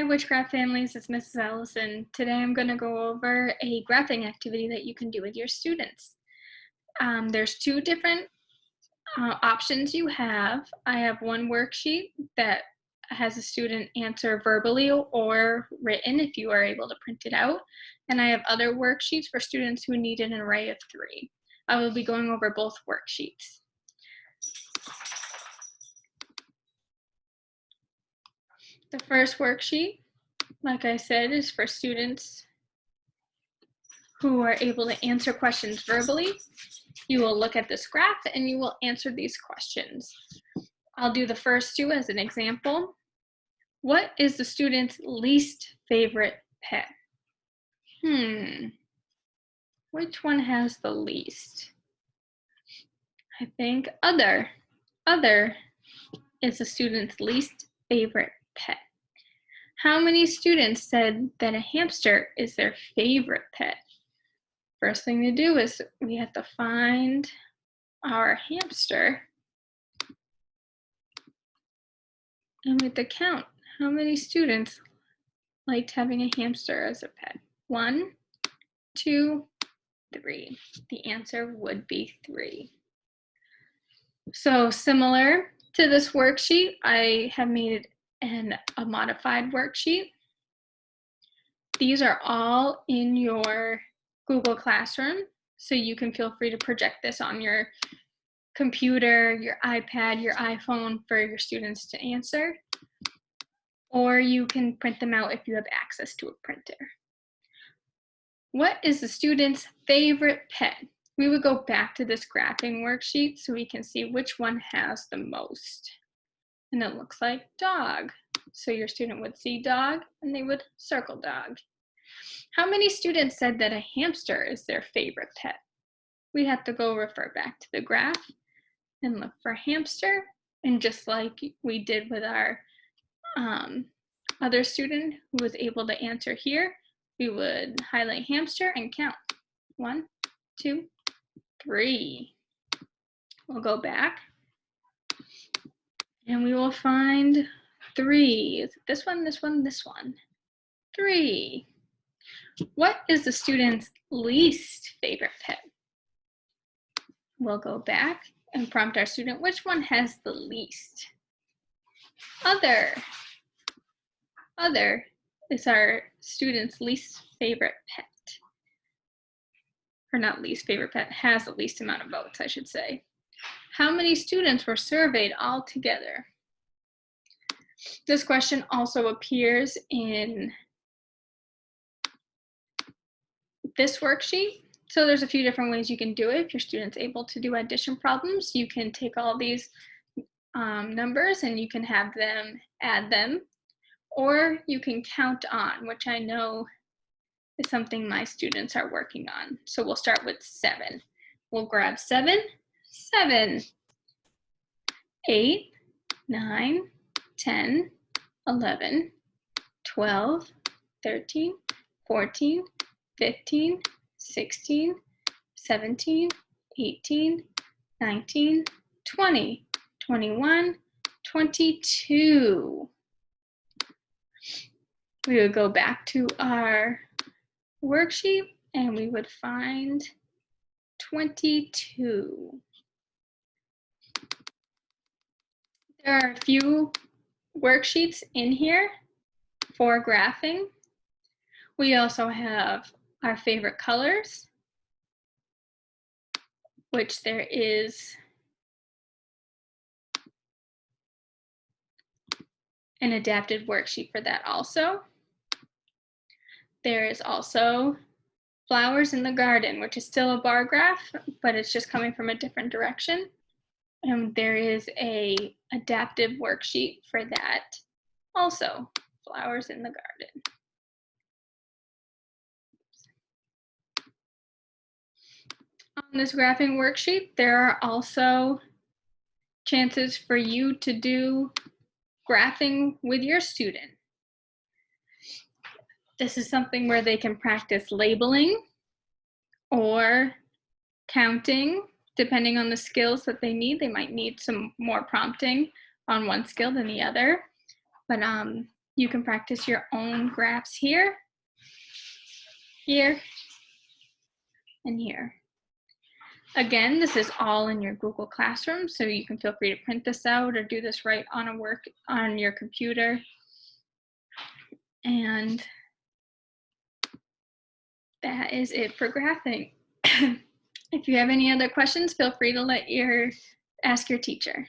Witchcraft families, it's Mrs. Ellison. Today I'm going to go over a graphing activity that you can do with your students. There's two different options you have. I have one worksheet that has a student answer verbally or written if you are able to print it out. And I have other worksheets for students who need an array of 3. I will be going over both worksheets. The first worksheet, like I said, is for students who are able to answer questions verbally. You will look at this graph and you will answer these questions. I'll do the first two as an example. What is the student's least favorite pet? Which one has the least? I think other. Other is the student's least favorite pet. How many students said that a hamster is their favorite pet? First thing to do is we have to find our hamster and we have to count how many students liked having a hamster as a pet. 1, 2, 3. The answer would be 3. So similar to this worksheet, I have made a modified worksheet. These are all in your Google Classroom, so you can feel free to project this on your computer, your iPad, your iPhone for your students to answer, or you can print them out if you have access to a printer. What is the student's favorite pet? We would go back to this graphing worksheet so we can see which one has the most. And it looks like dog. So your student would see dog and they would circle dog. How many students said that a hamster is their favorite pet? We have to go refer back to the graph and look for hamster. And just like we did with our other student who was able to answer here, we would highlight hamster and count. 1, 2, 3. We'll go back and we will find 3. Is it this one, this one, this one? 3. What is the student's least favorite pet? We'll go back and prompt our student, which one has the least? Other. Other is our student's least favorite pet. Or not least favorite pet, has the least amount of votes, I should say. How many students were surveyed altogether? This question also appears in this worksheet. So there's a few different ways you can do it. If your student's able to do addition problems, you can take all these numbers and you can have them add them, or you can count on, which I know is something my students are working on. So we'll start with 7. We'll grab 7, 7, 8, 9, 10, 11, 12, 13, 14, 15, 16, 17, 18, 19, 20, 21, 22. We would go back to our worksheet and we would find 22. There are a few worksheets in here for graphing. We also have our favorite colors, which there is an adapted worksheet for that also. There is also flowers in the garden, which is still a bar graph, but it's just coming from a different direction. And there is a adaptive worksheet for that also, flowers in the garden. On this graphing worksheet, there are also chances for you to do graphing with your student. This is something where they can practice labeling or counting, depending on the skills that they need. They might need some more prompting on one skill than the other. But You can practice your own graphs here, here, and here. Again, this is all in your Google Classroom, so you can feel free to print this out or do this right on your computer. And that is it for graphing. If you have any other questions, feel free to ask your teacher.